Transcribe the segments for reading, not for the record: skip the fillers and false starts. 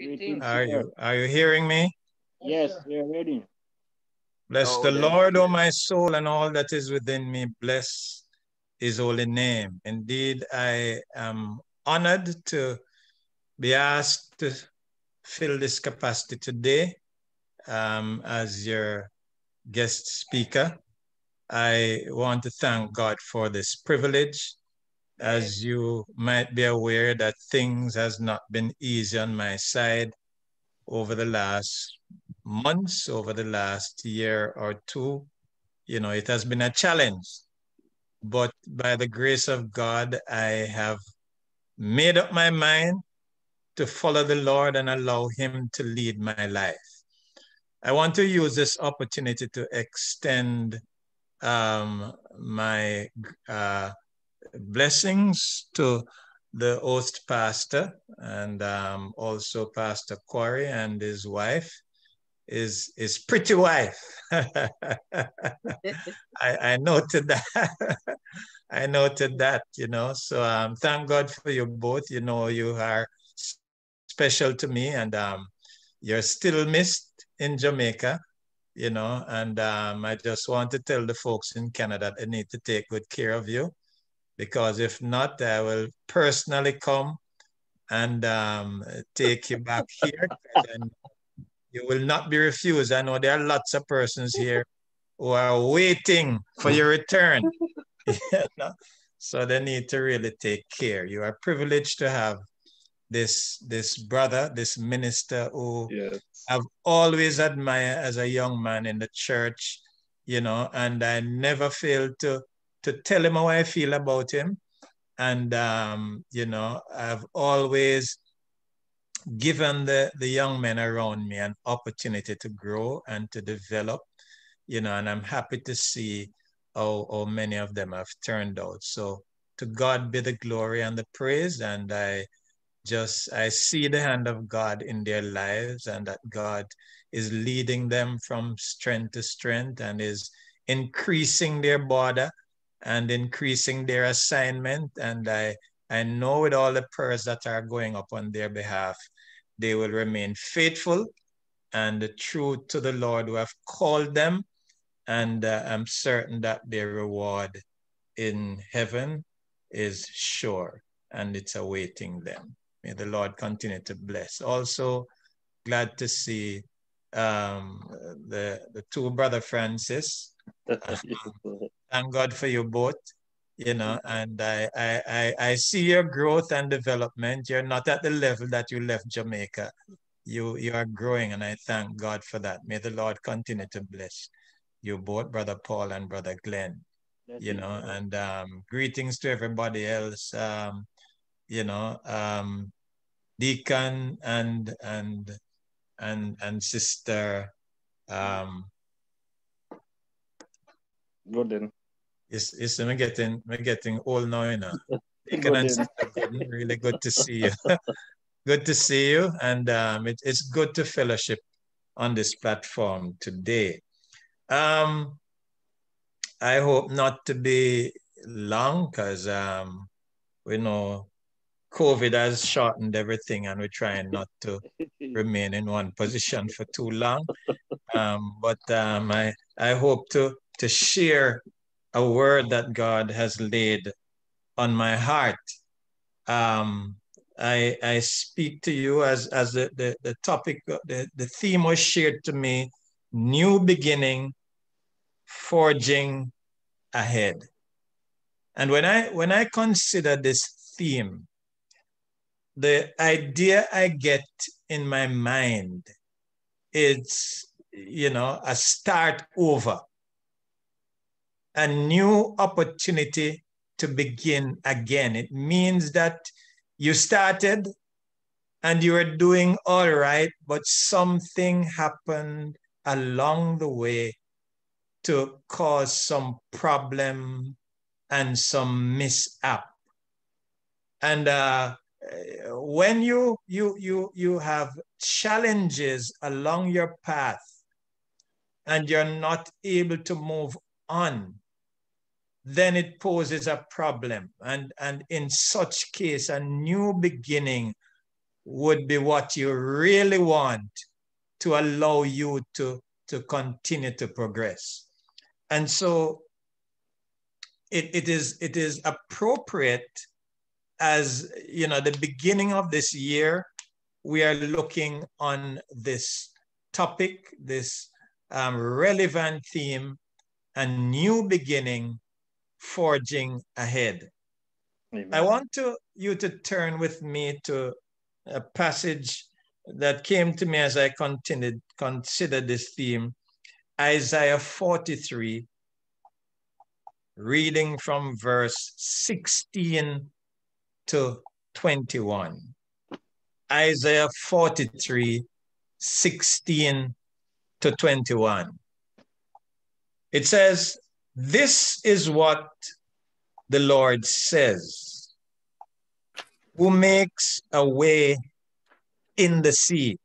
Greetings, Are sir. you hearing me? Yes, we are ready. Bless the Lord, O my soul, and all that is within me. Bless his holy name. Indeed, I am honored to be asked to fill this capacity today as your guest speaker. I want to thank God for this privilege. As you might be aware, that things has not been easy on my side over the last months, over the last year or two. You know, it has been a challenge, but by the grace of God, I have made up my mind to follow the Lord and allow him to lead my life. I want to use this opportunity to extend my blessings to the host pastor and also Pastor Corey and his wife, his pretty wife. I noted that. I noted that, you know. So thank God for you both. You know, you are special to me, and you're still missed in Jamaica, you know. And I just want to tell the folks in Canada they need to take good care of you, because if not, I will personally come and take you back here, and you will not be refused. I know there are lots of persons here who are waiting for your return. You know? So they need to really take care. You are privileged to have this brother, this minister who I've always admired as a young man in the church, you know, and I never failed to tell him how I feel about him. And, you know, I've always given the young men around me an opportunity to grow and to develop, you know, and I'm happy to see how many of them have turned out. So to God be the glory and the praise. And I see the hand of God in their lives, and that God is leading them from strength to strength and is increasing their border and increasing their assignment. And I know with all the prayers that are going up on their behalf, they will remain faithful and true to the Lord who have called them. And I'm certain that their reward in heaven is sure, and it's awaiting them. May the Lord continue to bless. Also, glad to see the two brother Francis. Thank God for you both. You know, and I see your growth and development. You're not at the level that you left Jamaica. You are growing, and I thank God for that. May the Lord continue to bless you both, Brother Paul and Brother Glenn. You know, and greetings to everybody else. You know, Deacon and Sister Good. It's we're getting old now, you know. Deacon and Sister Gooden, really good to see you. Good to see you, and it's good to fellowship on this platform today. I hope not to be long, because we know COVID has shortened everything, and we're trying not to remain in one position for too long. But I hope to share a word that God has laid on my heart. I speak to you as the topic, the theme was shared to me: new beginning, forging ahead. And when I consider this theme, the idea I get in my mind is, you know, a start over, a new opportunity to begin again. It means that you started and you were doing all right, but something happened along the way to cause some problem and some mishap. And when you have challenges along your path and you're not able to move on, then it poses a problem. And in such case, a new beginning would be what you really want to allow you to continue to progress. And so it is appropriate, as you know, the beginning of this year, we are looking on this topic, this relevant theme, a new beginning, forging ahead. Amen. I want you to turn with me to a passage that came to me as I considered this theme, Isaiah 43, reading from verse 16 to 21. Isaiah 43, 16 to 21. It says, "This is what the Lord says, who makes a way in the sea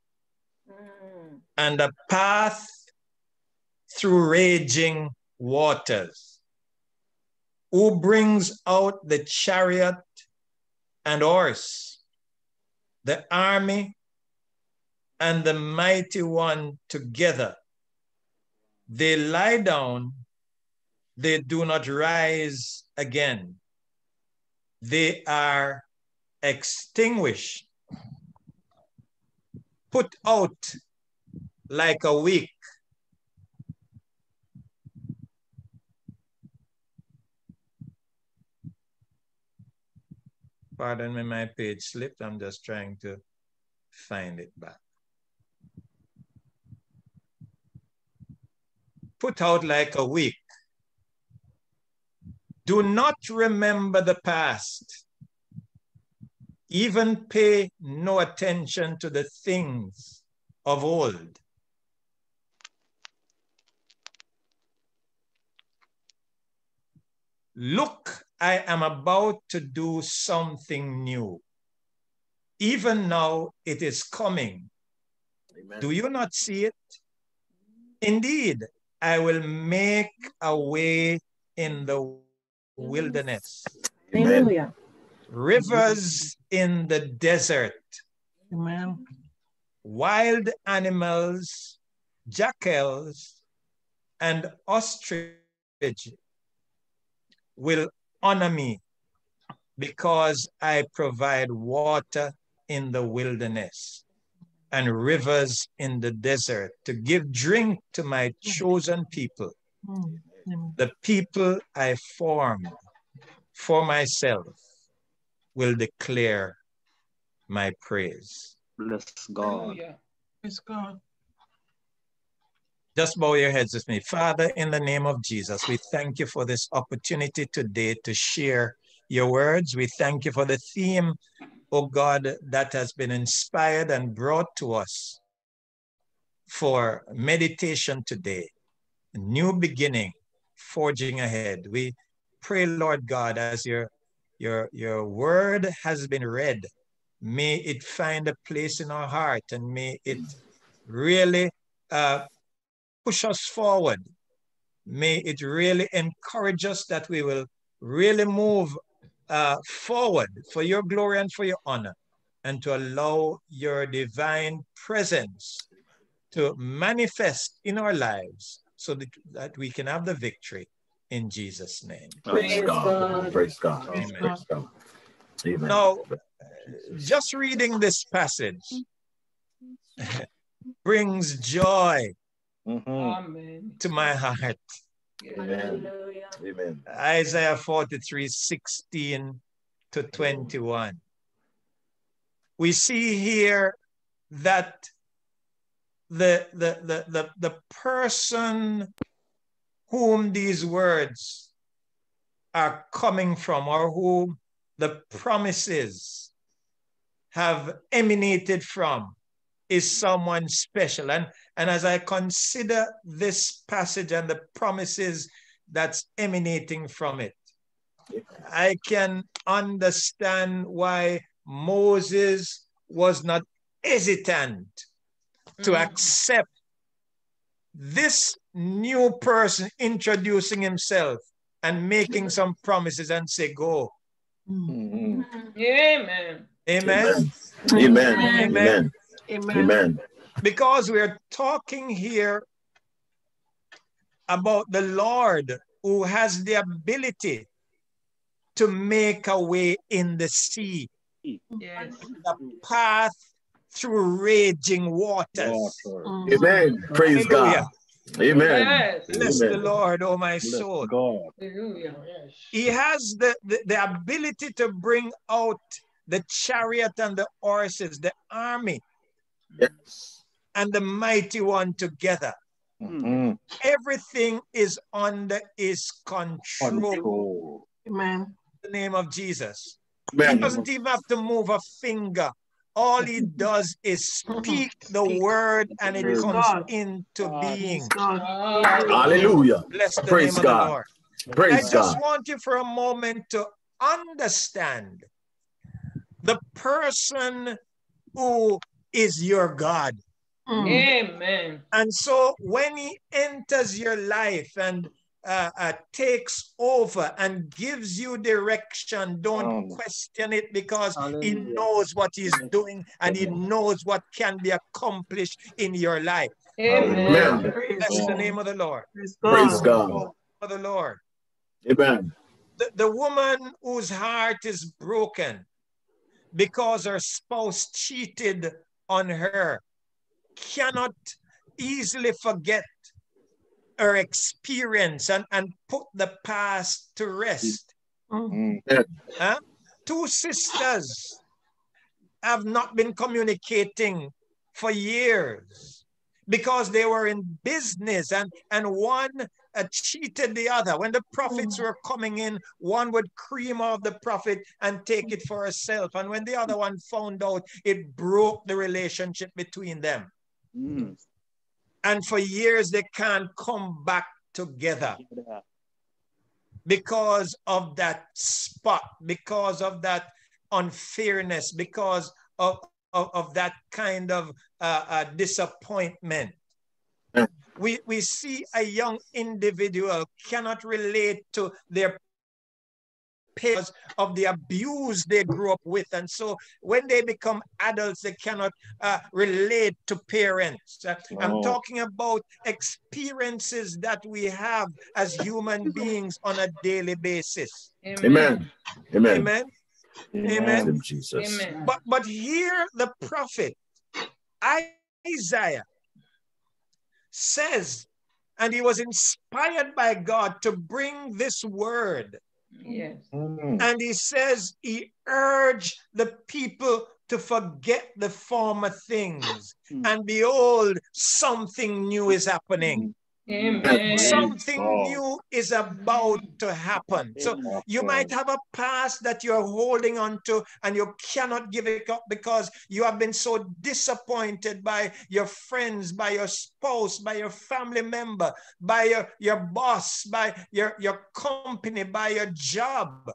and a path through raging waters, who brings out the chariot and horse, the army and the mighty one together. They lie down, they do not rise again. They are extinguished, put out like a wick. Pardon me, my page slipped. I'm just trying to find it back. Put out like a wick. Do not remember the past. Even pay no attention to the things of old. Look, I am about to do something new. Even now it is coming. Amen. Do you not see it? Indeed, I will make a way in the wilderness. Hallelujah. Rivers in the desert. Amen. Wild animals, jackals, and ostrich will honor me because I provide water in the wilderness and rivers in the desert to give drink to my chosen people, the people I formed for myself will declare my praise. Bless God. Praise God. Just bow your heads with me. Father, in the name of Jesus, we thank you for this opportunity today to share your words. We thank you for the theme, oh God, that has been inspired and brought to us for meditation today. A new beginning, forging ahead. We pray, Lord God, as your word has been read, may it find a place in our heart and may it really push us forward. May it really encourage us that we will really move forward for your glory and for your honor, and to allow your divine presence to manifest in our lives so that we can have the victory in Jesus' name. Praise God. Praise God. Amen. Praise God. Amen. Now, just reading this passage brings joy to my heart. Amen. Amen. Isaiah 43, 16 to 21. We see here that the person whom these words are coming from, or whom the promises have emanated from, is someone special. And as I consider this passage and the promises that's emanating from it, I can understand why Moses was not hesitant to accept this new person introducing himself and making some promises and say, go. Amen. Amen. Amen. Amen. Amen. Amen. Amen. Because we're talking here about the Lord who has the ability to make a way in the sea, Yes. a path through raging waters. Amen. Praise Hallelujah. God. Amen. Yes. Bless the Amen. Lord, oh my Bless soul. God. Hallelujah. He has the ability to bring out the chariot and the horses, the army, Yes. and the mighty one together. Mm. Everything is under his control. Control. Amen. In the name of Jesus. He Amen. doesn't even have to move a finger. All he does is speak the word and it Praise comes God. into being. God. Hallelujah. Bless the Praise name of the God. Lord. I Praise just God. want you for a moment to understand the person who is your God. Amen. And so when he enters your life and takes over and gives you direction, don't question it, because he knows what he's doing and he knows what can be accomplished in your life. Amen. Bless the name of the Lord. Praise God. For the Lord. Amen. The woman whose heart is broken because her spouse cheated on her cannot easily forget her experience and put the past to rest. Two sisters have not been communicating for years because they were in business, and one cheated the other. When the profits were coming in, one would cream off the profit and take it for herself. And when the other one found out, it broke the relationship between them. And for years, they can't come back together because of that spot, because of that unfairness, because of that kind of disappointment. We see a young individual cannot relate to their parents of the abuse they grew up with. And so when they become adults, they cannot relate to parents. I'm talking about experiences that we have as human beings on a daily basis. Amen. Amen. Amen. Amen. Jesus. Amen. But here the prophet Isaiah says, and he was inspired by God to bring this word. Yes. And he says he urged the people to forget the former things. And behold, something new is happening. Amen. Something new is about to happen. So you might have a past that you're holding on to and you cannot give it up because you have been so disappointed by your friends, by your spouse, by your family member, by your boss, by your company, by your job.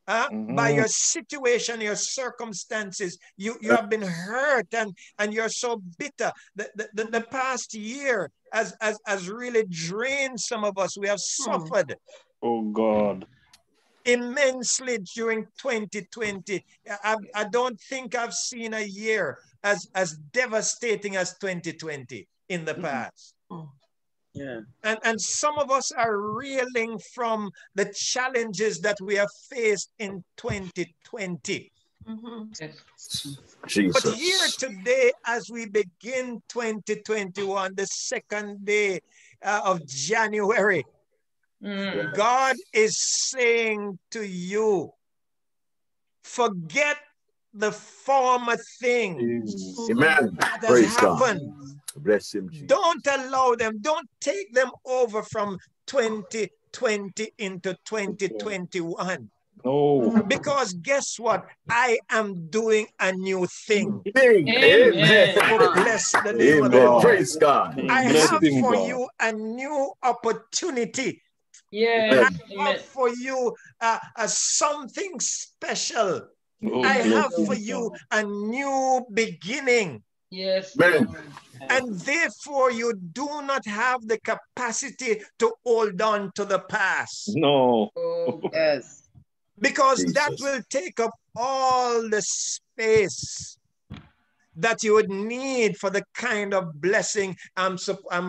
By your situation, your circumstances, you have been hurt and you're so bitter. The past year has really drained some of us. We have suffered. Oh God. Immensely during 2020. I don't think I've seen a year as devastating as 2020 in the past. Yeah. And some of us are reeling from the challenges that we have faced in 2020. Jesus. But here today, as we begin 2021, the second day of January, God is saying to you, forget the former things Amen. that has Praise happened. God. Bless him, Jesus. Don't allow them. Don't take them over from 2020 into 2021. No. Because guess what? I am doing a new thing. Amen. Oh, bless the name of the Amen. Lord. Praise God. I Bless have him, for God. you a new opportunity. Yes. I have for you something special. Oh, I bless have him, for you God. a new beginning. Yes. Amen. And therefore, you do not have the capacity to hold on to the past. No. Yes. Because that Jesus. will take up all the face that you would need for the kind of blessing I'm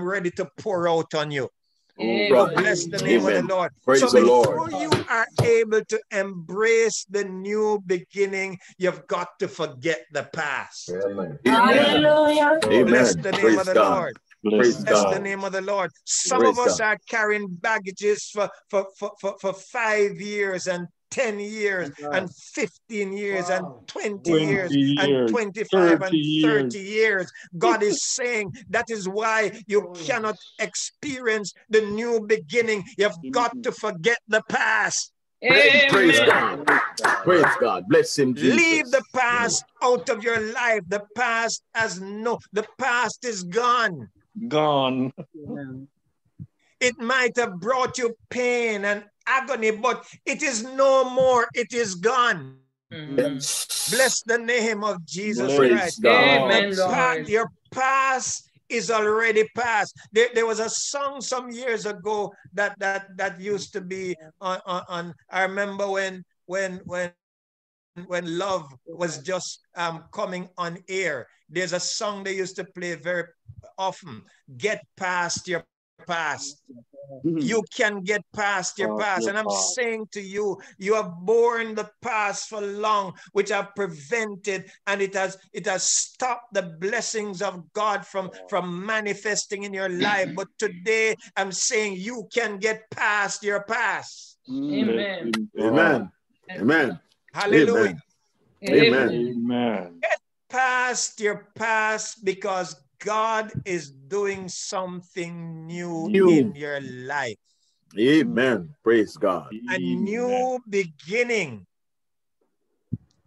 ready to pour out on you. Oh, Bless the name of the Lord. Praise so the before Lord. you are able to embrace the new beginning, you've got to forget the past. Amen. Hallelujah. Bless Amen. the name Praise of the God. Lord. Bless Bless God. the name of the Lord. Some Praise of us God. are carrying baggages for 5 years and 10 years and 15 years and 20 years 20 and years, 25 30 and 30 years. years. God is saying that is why you cannot experience the new beginning. You've got to forget the past. Praise God. Praise God. Bless him, Jesus. Leave the past out of your life. The past the past is gone. Gone. It might have brought you pain and agony, but it is no more. It is gone. Yes. Bless the name of Jesus Praise Christ. God. Amen, Your past is already past. There was a song some years ago that used to be on I remember when love was just coming on air. There's a song they used to play very often. Get past your past. You can get past your past. And I'm saying to you, you have borne the past for long, which have prevented, and it has stopped the blessings of God from manifesting in your life. But today I'm saying you can get past your past. Amen. Amen. Amen. Hallelujah. Amen. Amen. Get past your past because God is doing something new in your life. Amen. Praise God. A new beginning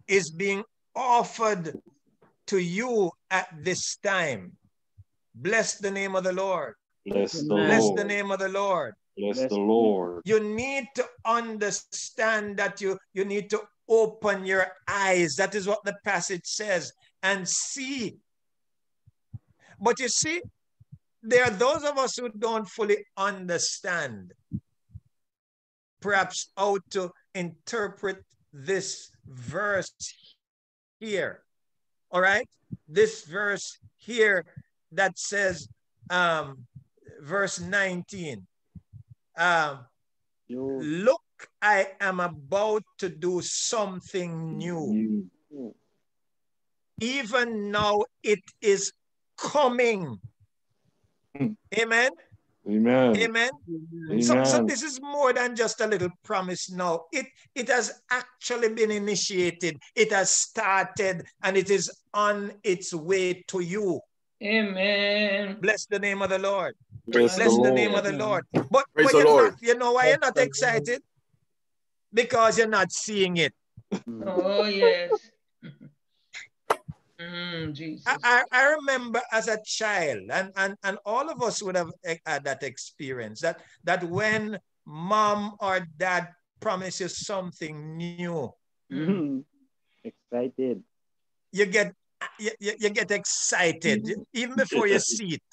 is being offered to you at this time. Bless the name of the Lord. Bless the Bless Lord. the name of the Lord. Bless the Lord. You need to understand that you need to open your eyes. That is what the passage says. And see. But you see, there are those of us who don't fully understand perhaps how to interpret this verse here. All right? This verse here that says, verse 19, look, I am about to do something new. Even now it is coming. Amen. Amen. Amen. Amen. So this is more than just a little promise now. It has actually been initiated. It has started and it is on its way to you. Amen. Bless the name of the Lord. Bless the name of the Lord. But the Lord. You know why you're not excited? Because you're not seeing it. Oh, yes. Jesus. I remember as a child, and all of us would have had that experience, that when mom or dad promises something new, excited. You get excited even before you see it.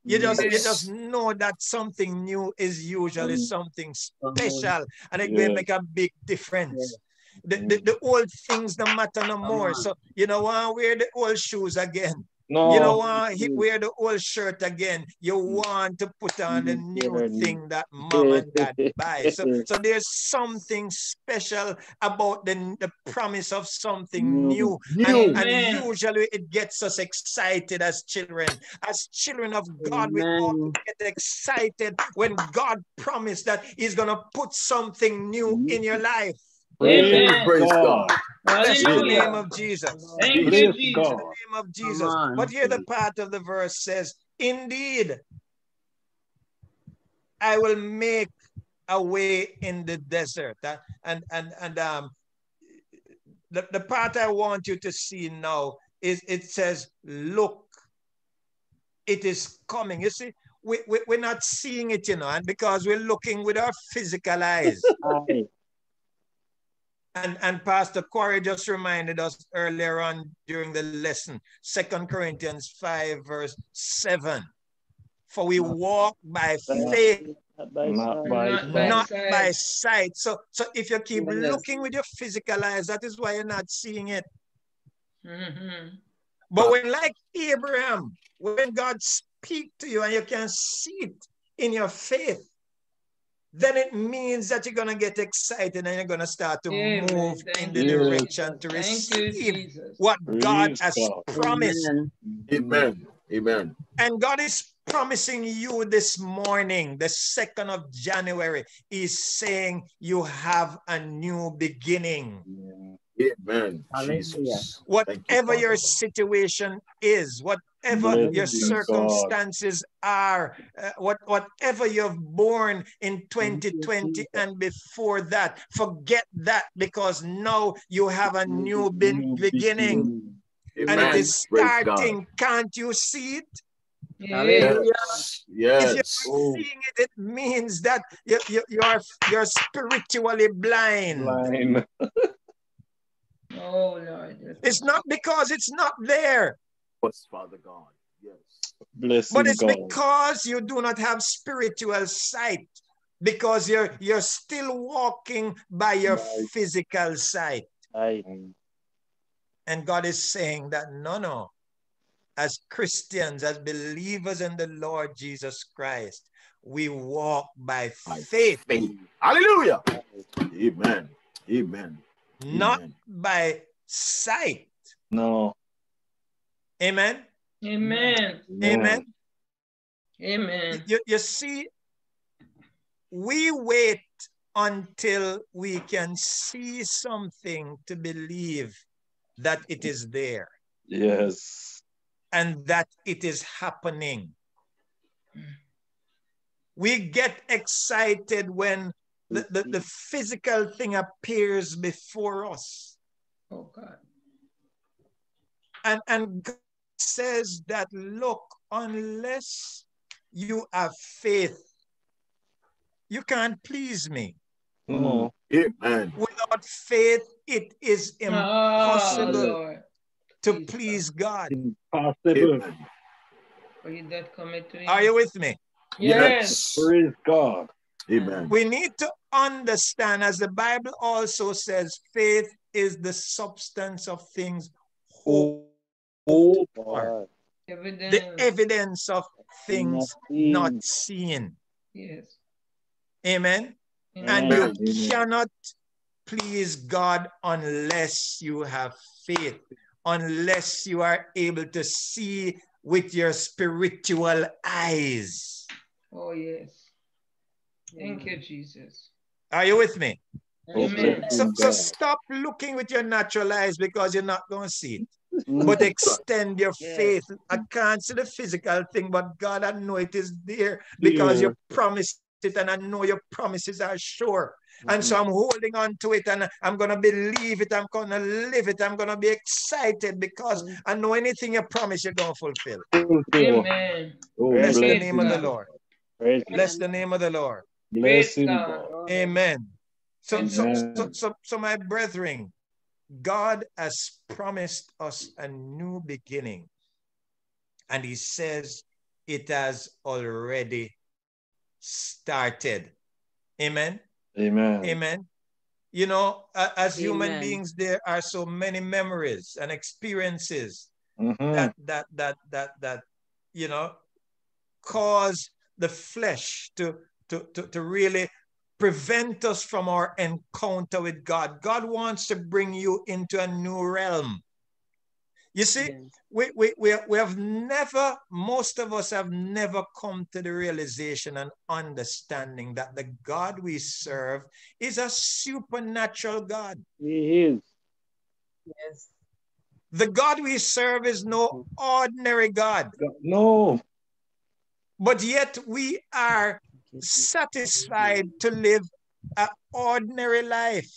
You just know that something new is usually something special, and it will make a big difference. The old things don't matter no more. So you know want to wear the old shoes again. No. You know want to wear the old shirt again. You want to put on the new thing that mom and dad buy. So there's something special about the promise of something new. And usually it gets us excited as children. As children of God, we all get excited when God promised that he's going to put something new in your life. Praise God. Bless the name of Jesus. Thank you, Jesus. Bless the name of Jesus. But here the part of the verse says, indeed, I will make a way in the desert. The part I want you to see now is it says, look, it is coming. You see, we're not seeing it, you know, and because we're looking with our physical eyes. And Pastor Corey just reminded us earlier on during the lesson, 2 Corinthians 5, verse 7. For we walk by faith, not by sight. So if you keep looking with your physical eyes, that is why you're not seeing it. But when, like Abraham, when God speaks to you and you can see it in your faith, then it means that you're going to get excited and you're going to start to move in the direction to receive what God has promised. Amen. Amen. And God is promising you this morning, the 2nd of January, is saying you have a new beginning. Amen. Jesus. Whatever your situation is, whatever your circumstances are, whatever you've borne in 2020 and before that, forget that, because now you have a new beginning. Amen. And it is starting. Can't you see it? Yes. If you're seeing it, it means that you're spiritually blind. Oh Lord. It's not because it's not there. Yes, Father God. Yes. But it's because you do not have spiritual sight, because you're still walking by your physical sight. And God is saying that no, as Christians, as believers in the Lord Jesus Christ, we walk by faith. Hallelujah. Amen. Amen. Not by sight. No. Amen. Amen. Amen. Amen. You see, we wait until we can see something to believe that it is there. Yes. And that it is happening. We get excited when the physical thing appears before us. Oh God. And God says that, look, unless you have faith, you can't please me. No. Amen. Without faith, it is impossible to please God. Impossible. Are you with me? Yes. Praise God. Amen. We need to understand, as the Bible also says, faith is the substance of things hoped for, the evidence of things not seen. Yes. Amen. And you cannot please God unless you have faith, unless you are able to see with your spiritual eyes. Oh, yes. Thank you, Jesus. Are you with me? Amen. So stop looking with your natural eyes, because you're not going to see it. But extend your faith. I can't see the physical thing, but God, I know it is there because you promised it, and I know your promises are sure. And so I'm holding on to it, and I'm going to believe it. I'm going to live it. I'm going to be excited because I know anything you promise, you're going to fulfill. Amen. Bless the name of the Lord. Bless the name of the Lord. Bless God. Amen. So my brethren, God has promised us a new beginning. And he says it has already started. Amen. Amen. Amen. You know, as human beings, there are so many memories and experiences that you know, cause the flesh to really prevent us from our encounter with God. God wants to bring you into a new realm. You see, we have never, most of us have never come to the realization and understanding that the God we serve is a supernatural God. He is. Yes. The God we serve is no ordinary God. No. But yet we are satisfied to live an ordinary life.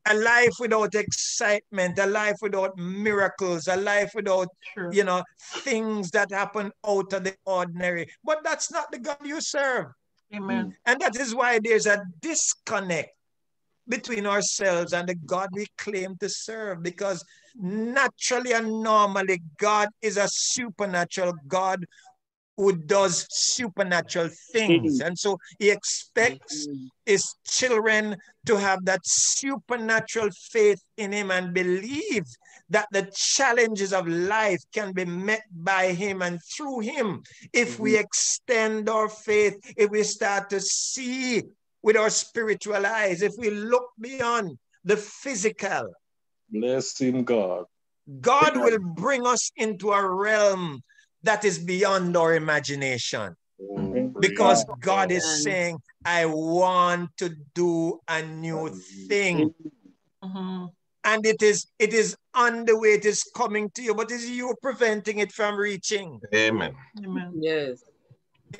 A life without excitement, a life without miracles, a life without, you know, things that happen out of the ordinary. But that's not the God you serve. Amen. And that is why there's a disconnect between ourselves and the God we claim to serve, because naturally and normally God is a supernatural God who does supernatural things. And so he expects his children to have that supernatural faith in him and believe that the challenges of life can be met by him and through him. If we extend our faith, if we start to see with our spiritual eyes, if we look beyond the physical, Bless him, God. God will bring us into a realm that is beyond our imagination. Because God is saying, I want to do a new thing. And it is on the way, it is coming to you, but it's you preventing it from reaching. Amen. Amen. Yes.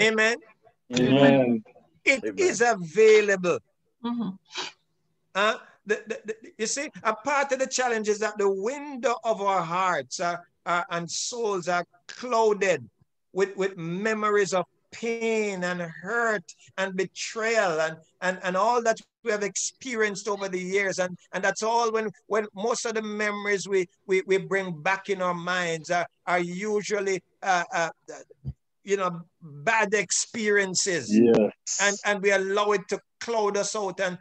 Amen. Amen. It Amen. is available. You see, a part of the challenge is that the window of our hearts and souls are clouded with memories of pain and hurt and betrayal and all that we have experienced over the years. And that's all when most of the memories we bring back in our minds are usually bad experiences. Yes. And we allow it to cloud us out and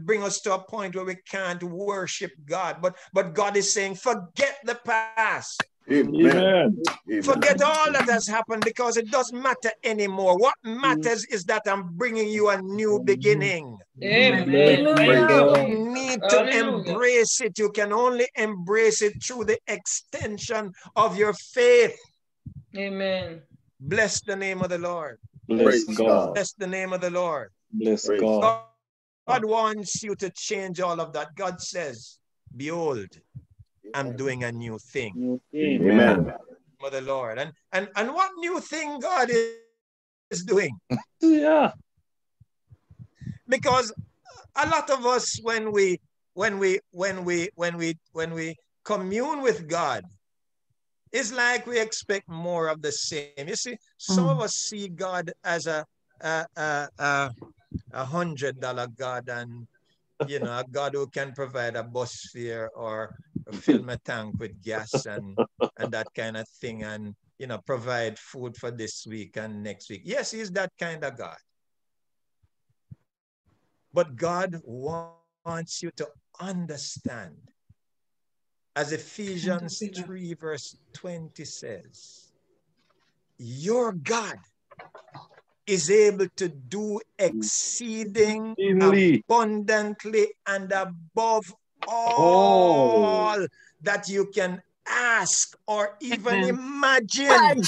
bring us to a point where we can't worship God. But God is saying, forget the past. Amen. Forget all that has happened, because it doesn't matter anymore. What matters is that I'm bringing you a new beginning. Amen. You don't need to embrace it. You can only embrace it through the extension of your faith. Amen. Bless the name of the Lord. Bless God. Bless the name of the Lord. Bless God. God wants you to change all of that. God says, behold, I'm doing a new thing. Amen. For the Lord. And what new thing God is doing? Yeah. Because a lot of us, when we commune with God, it's like we expect more of the same. You see, some of us see God as a $100 God, and a God who can provide a bus fare or fill my tank with gas and that kind of thing, and provide food for this week and next week. Yes, he's that kind of God. But God wants you to understand, as Ephesians 3 verse 20 says, your God is able to do exceeding abundantly and above all that you can ask or even imagine.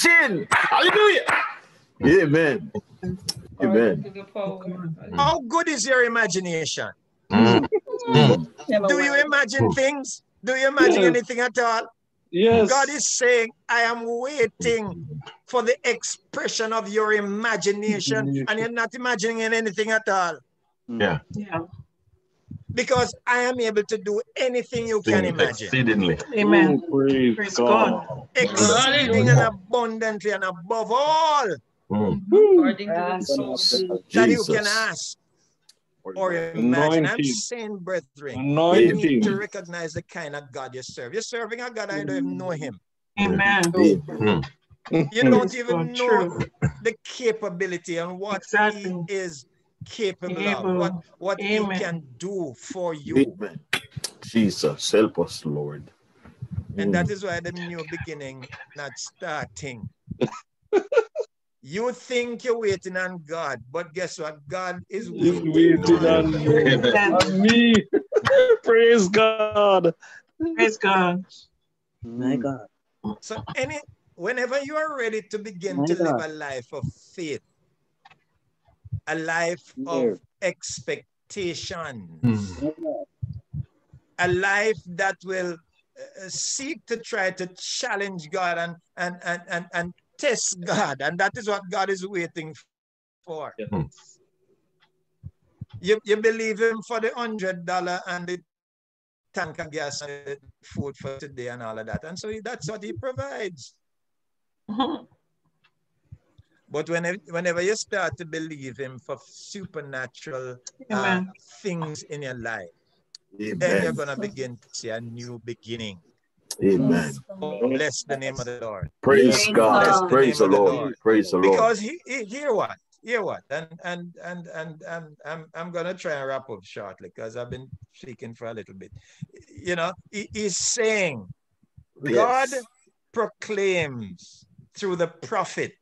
Hallelujah. Amen. Amen. How good is your imagination? Do you imagine things? Do you imagine anything at all? Yes. God is saying, I am waiting for the expression of your imagination, and you're not imagining anything at all. Yeah. Because I am able to do anything you can imagine. Exceedingly. Amen. Praise God. Exceeding and abundantly and above all that you can ask or imagine. I'm saying, brethren, you need to recognize the kind of God you serve. You're serving a God, I don't even know him. Amen. You don't even know the capability and what he is capable of, what he can do for you. Amen. Jesus, help us, Lord. And that is why the new beginning not starting. You think you're waiting on God, but guess what? God is waiting on you. On me. Praise God. Praise God. My God. So whenever you are ready to begin to live a life of faith, a life of expectation, a life that will seek to try to challenge God and test God, and that is what God is waiting for. You believe him for the $100 and the tank of gas and the food for today and all of that, and so that's what he provides. But whenever you start to believe him for supernatural things in your life, then you're going to begin to see a new beginning. Amen. Oh, bless the name of the Lord. Praise Bless God. the Praise name the of the Lord. Lord. Praise the Lord. Because hear what? Hear what? And I'm gonna try and wrap up shortly because I've been speaking for a little bit. You know, he's saying God Yes. proclaims through the prophet,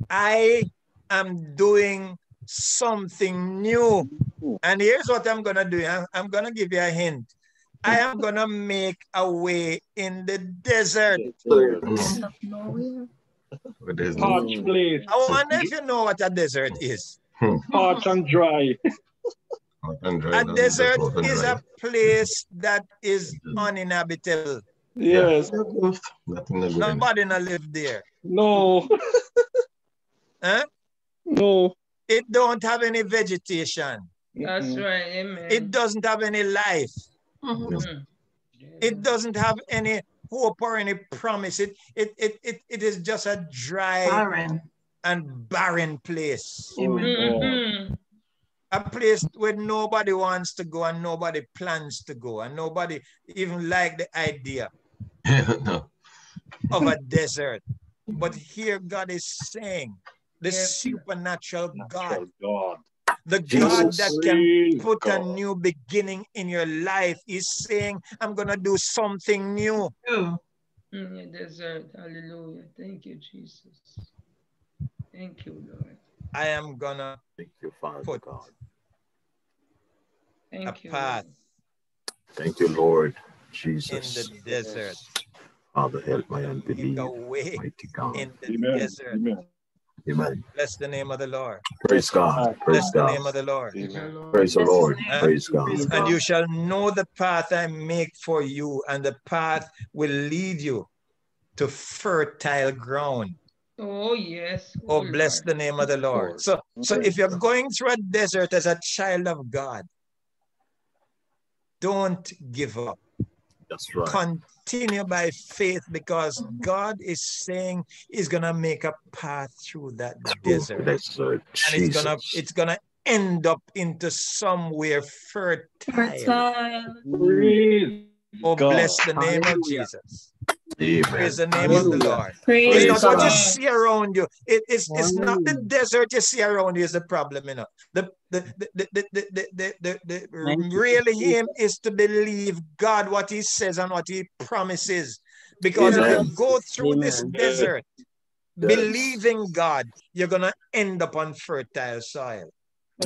I am doing something new. And here's what I'm gonna do. I'm gonna give you a hint. I am gonna make a way in the desert. Parched place. I wonder if you know what a desert is. Parched and dry. A desert is a place that is uninhabitable. Yes. Nobody not live there. No. Huh? No. It don't have any vegetation. That's right. Amen. It doesn't have any life. It doesn't have any hope or any promise. It is just a dry and barren place. A place where nobody wants to go and nobody plans to go and nobody even like the idea of a desert. But here God is saying, the supernatural God, the God that can put a new beginning in your life is saying, I'm going to do something new. In the desert. Hallelujah. Thank you, Jesus. Thank you, Lord. I am going to put a path. Thank you, Lord Jesus. In the desert. Father, help my unbelief. Away in the desert. Amen. Bless the name of the Lord. Praise God. Praise the God. name of the Lord. Praise the Lord. Praise God. And you shall know the path I make for you, and the path will lead you to fertile ground. Oh, yes. Oh, bless the name of the Lord. So if you're going through a desert as a child of God, don't give up. That's right. Continue by faith because God is saying he's going to make a path through that desert. And it's gonna end up into somewhere fertile. Oh, bless the name of Jesus. Amen. Praise the name of the Lord. It's not what you see around you. It's not the desert you see around you is the problem, you know. The real aim is to believe God, what he says and what he promises. Because if you go through this desert, believing God, you're going to end up on fertile soil.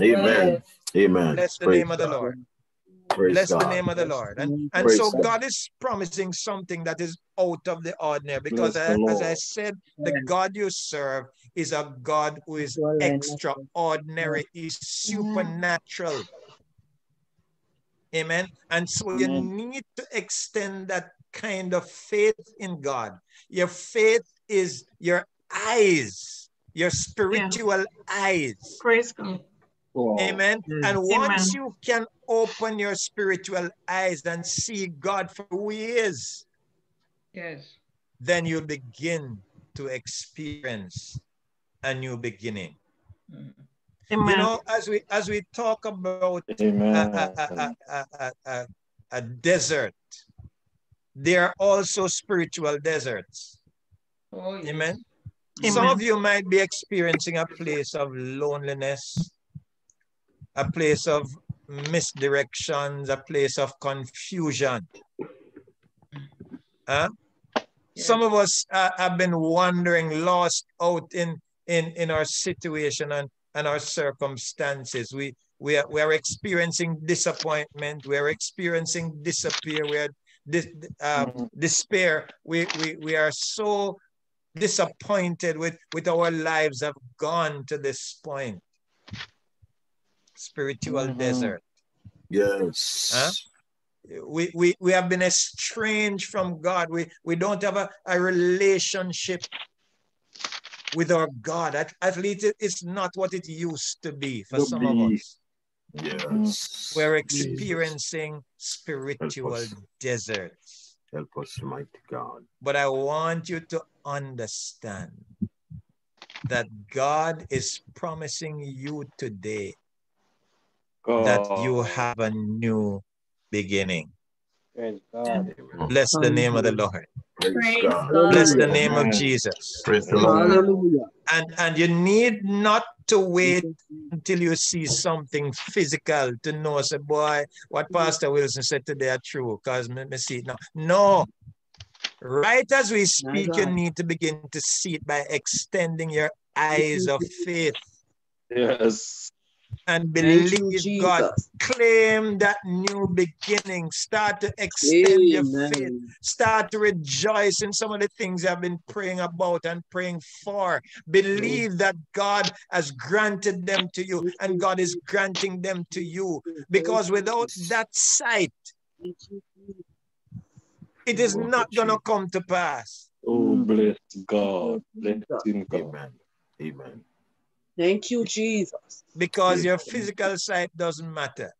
Amen. Amen. Bless the name of the Lord. Bless the name of the Lord. And so God is promising something that is out of the ordinary because as I said, the God you serve is a God who is extraordinary, is supernatural. Amen. And so you need to extend that kind of faith in God. Your faith is your eyes, your spiritual eyes. Praise God. Amen. And once you can open your spiritual eyes and see God for who he is, then you begin to experience a new beginning. You know, as we talk about a desert, there are also spiritual deserts. Amen. Some of you might be experiencing a place of loneliness, a place of misdirections, a place of confusion. Some of us have been wandering, lost out in our situation and our circumstances. We are experiencing disappointment. We are experiencing despair. We are despair. We are so disappointed with our lives have gone to this point. Spiritual desert. Yes. We have been estranged from God. We don't have a relationship with our God. At least it's not what it used to be for some of us. Yes. We're experiencing spiritual deserts. Help us, mighty God. But I want you to understand that God is promising you today that you have a new beginning. Praise God. Bless the name of the Lord. Praise God. Bless the Hallelujah. name of Amen. Jesus. Praise the Lord. Hallelujah. And you need not to wait until you see something physical to know, say, boy, what Pastor Wilson said today are true, because me see it now. No. Right as we speak, you need to begin to see it by extending your eyes of faith Yes. and Thank you, believe God. Jesus. Claim that new beginning. Start to extend your faith. Amen. Start to rejoice in some of the things you have been praying about and praying for. Believe that God has granted them to you and God is granting them to you. Because without that sight, it is not going to come to pass. Oh, bless God. Bless him, God. Amen. Amen. Thank you, Jesus. Because your physical sight doesn't matter.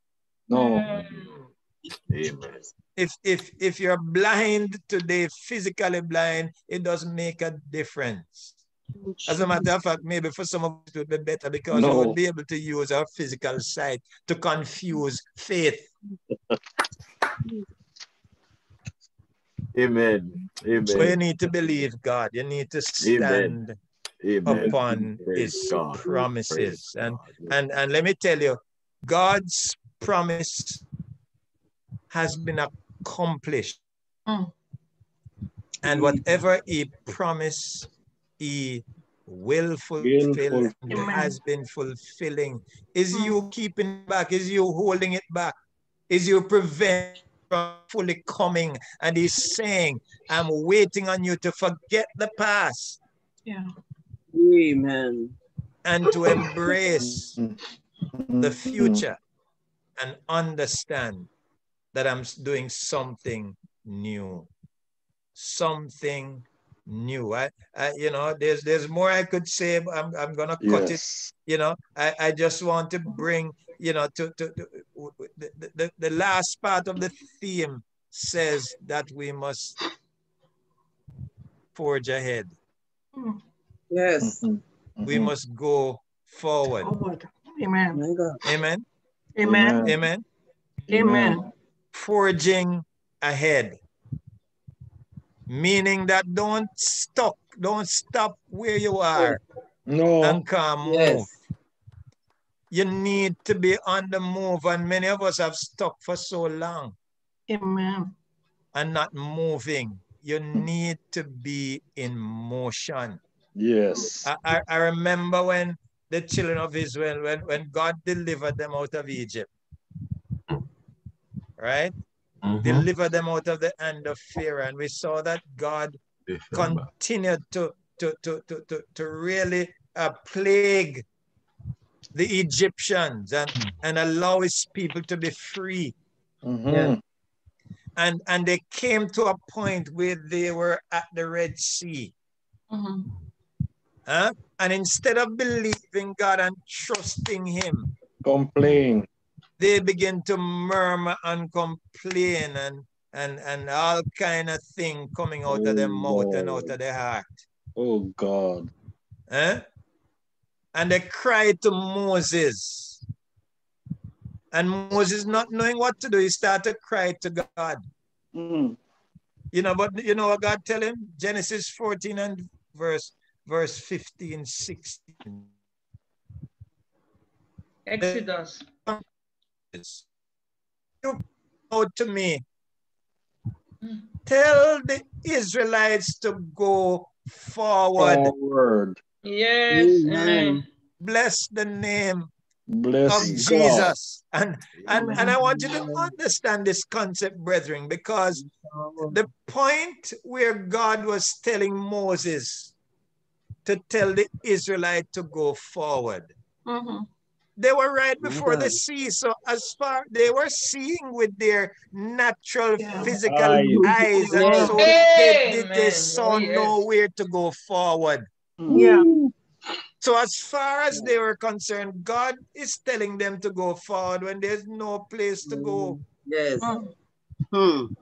No. Amen. If you're blind today, physically blind, it doesn't make a difference. As a matter of fact, maybe for some of us it would be better because we would be able to use our physical sight to confuse faith. Amen. Amen. So you need to believe God. You need to stand upon his promises. And let me tell you, God's promise has been accomplished. And whatever he promised, he will fulfill and has been fulfilling. Is you keeping back? Is you holding it back? Is you preventing from fully coming? And he's saying, I'm waiting on you to forget the past. Amen. And to embrace the future and understand that I'm doing something new. Something new. You know, there's more I could say, but I'm gonna cut it. You know, I just want to bring, you know, to the last part of the theme says that we must forge ahead. Yes. We must go forward. Amen. Amen. Amen. Amen. Amen. Forging ahead. Meaning that don't stop where you are. No. And can't move. You need to be on the move, and many of us have stuck for so long. Amen. And not moving. You need to be in motion. Yes. I remember when the children of Israel, when God delivered them out of Egypt, right? Delivered them out of the hand of Pharaoh, and we saw that God continued to really plague the Egyptians and allow his people to be free. And they came to a point where they were at the Red Sea. And instead of believing God and trusting him, complain. They begin to murmur and complain and all kind of thing coming out of their mouth and out of their heart. Oh God. And they cried to Moses. And Moses, not knowing what to do, he started to cry to God. You know, but you know what God tell him? Genesis 14 and verse 15, 16. Exodus. You out to me. Tell the Israelites to go forward. Yes, amen. Bless the name of Jesus. And I want you to understand this concept, brethren, because the point where God was telling Moses to tell the Israelite to go forward, they were right before the sea. So as far they were seeing with their natural physical eyes, and so they saw nowhere to go forward. So as far as they were concerned, God is telling them to go forward when there's no place to go. Yes. Come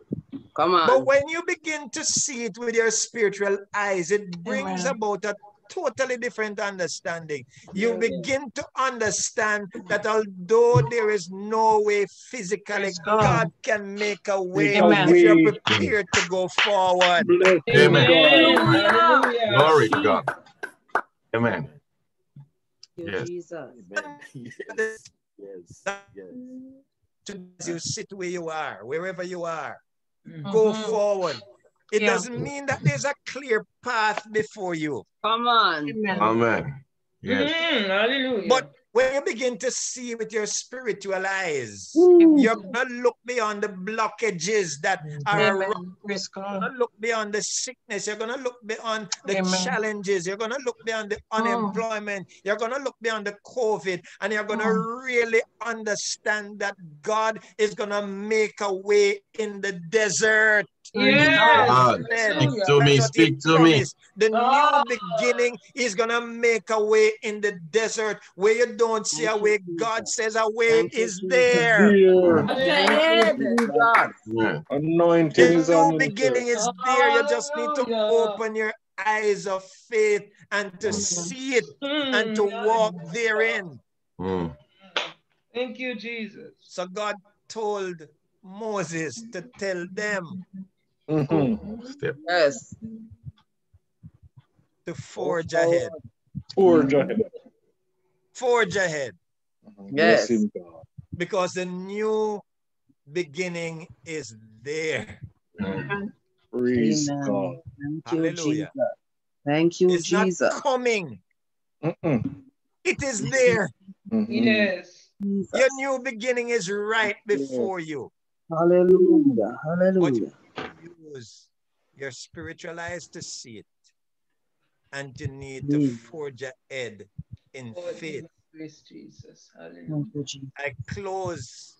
on. But when you begin to see it with your spiritual eyes, it brings about totally different understanding. You begin to understand that although there is no way physically, God can make a way if you're prepared to go forward. Amen. Hallelujah. Glory to God. Amen. Yes. Jesus. Yes. Yes. As you sit where you are, wherever you are, go forward. It doesn't mean that there's a clear path before you. Come on. Amen. Yes. Hallelujah. But when you begin to see with your spiritual eyes, you're going to look beyond the blockages that are around. You're going to look beyond the sickness. You're going to look beyond the challenges. You're going to look beyond the unemployment. You're going to look beyond the COVID. And you're going to really understand that God is going to make a way in the desert. Yes. Speak to me, speak to me. The new beginning is going to make a way in the desert where you don't see a way. God says a way is there. Anointing is The on new you, beginning is there. You just need to open your eyes of faith and to see it and to walk therein. Thank you, Jesus. So God told Moses to tell them Yes. to forge ahead. Forge ahead. Forge ahead. Yes. Because the new beginning is there. Praise God. Thank you, Hallelujah. Jesus. Thank you, It's Jesus. not coming. It is there. Yes. Your new beginning is right before you. Hallelujah. Hallelujah. But you use your spiritual eyes to see it. And you need to forge ahead in faith. Praise Jesus. Hallelujah. I close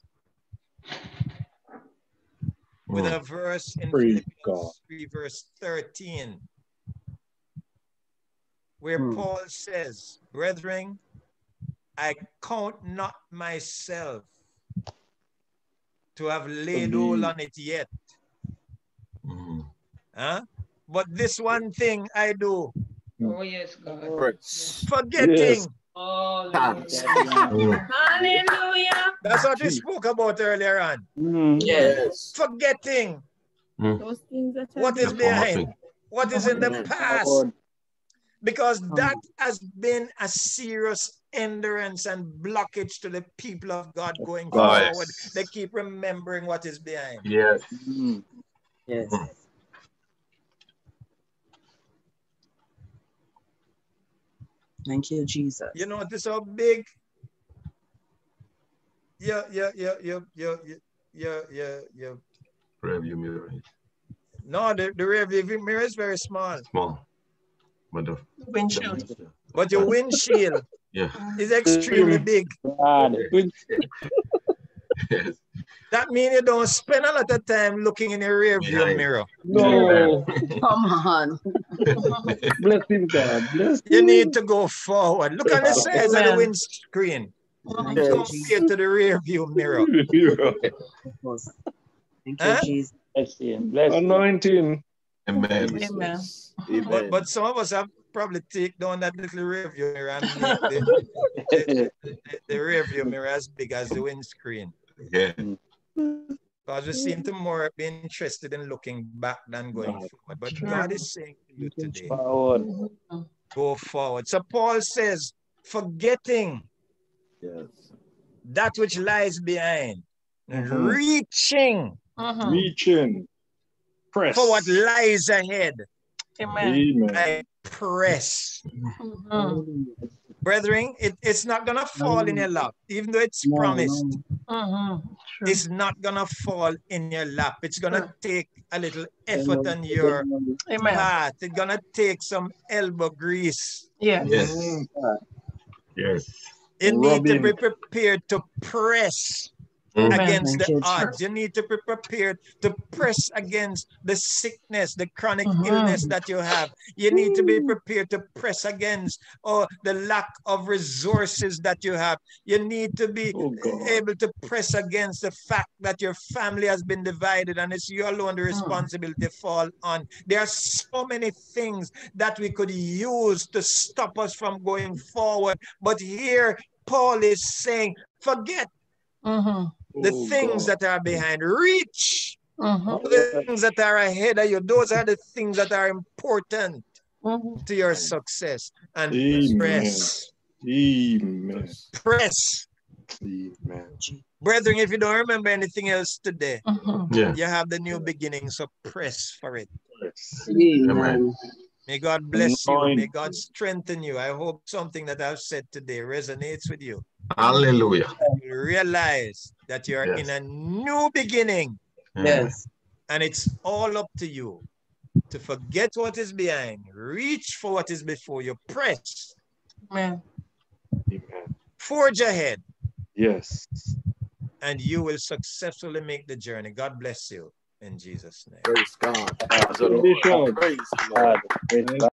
with a verse in Praise Philippians 3, verse 13, where Paul says, brethren, I count not myself to have laid hold on it yet. But this one thing I do. Oh, yes, God. Forgetting. Hallelujah. That's what we spoke about earlier on. Yes. Forgetting what is behind, what is in the past. Because that has been a serious hindrance and blockage to the people of God going forward. They keep remembering what is behind. Yes. Yes. Thank you, Jesus. You notice how big Rearview mirror. No, the rearview mirror is very small. Small. But the windshield. But your windshield is extremely big. Yes. That means you don't spend a lot of time looking in your rearview mirror. No. Come on. Bless him, God. Bless him. You need to go forward. Look on the size of the windscreen. Compared to the rearview mirror. Thank you, Jesus. Anointing. Amen. Amen. But some of us have probably take down that little rearview mirror and make the rearview mirror as big as the windscreen. Yeah. Because we seem to more be interested in looking back than going forward. But God is saying to you today, go forward. So Paul says, forgetting that which lies behind, reaching Press. for what lies ahead. Amen. I press. Brethren, it's not going to fall in your lap, even though it's promised. It's not going to fall in your lap. It's going to take a little effort on your part. It's going to take some elbow grease. Yes. Yes. You need to be prepared to press. against Thank the you, odds. You need to be prepared to press against the sickness, the chronic illness that you have. You need to be prepared to press against the lack of resources that you have. You need to be able to press against the fact that your family has been divided and it's you alone the responsibility fall on. There are so many things that we could use to stop us from going forward. But here, Paul is saying, forget the things that are behind. Reach the things that are ahead of you. Those are the things that are important to your success. And press. Amen. Press. Amen. Brethren, if you don't remember anything else today, Yeah. you have the new beginning, so press for it. Amen. May God bless you. May God strengthen you. I hope something that I've said today resonates with you. Hallelujah. You realize that you're in a new beginning. Yes. And it's all up to you to forget what is behind, reach for what is before you, press. Amen. Forge ahead. Yes. And you will successfully make the journey. God bless you in Jesus' name. Praise God. Praise God. Praise God.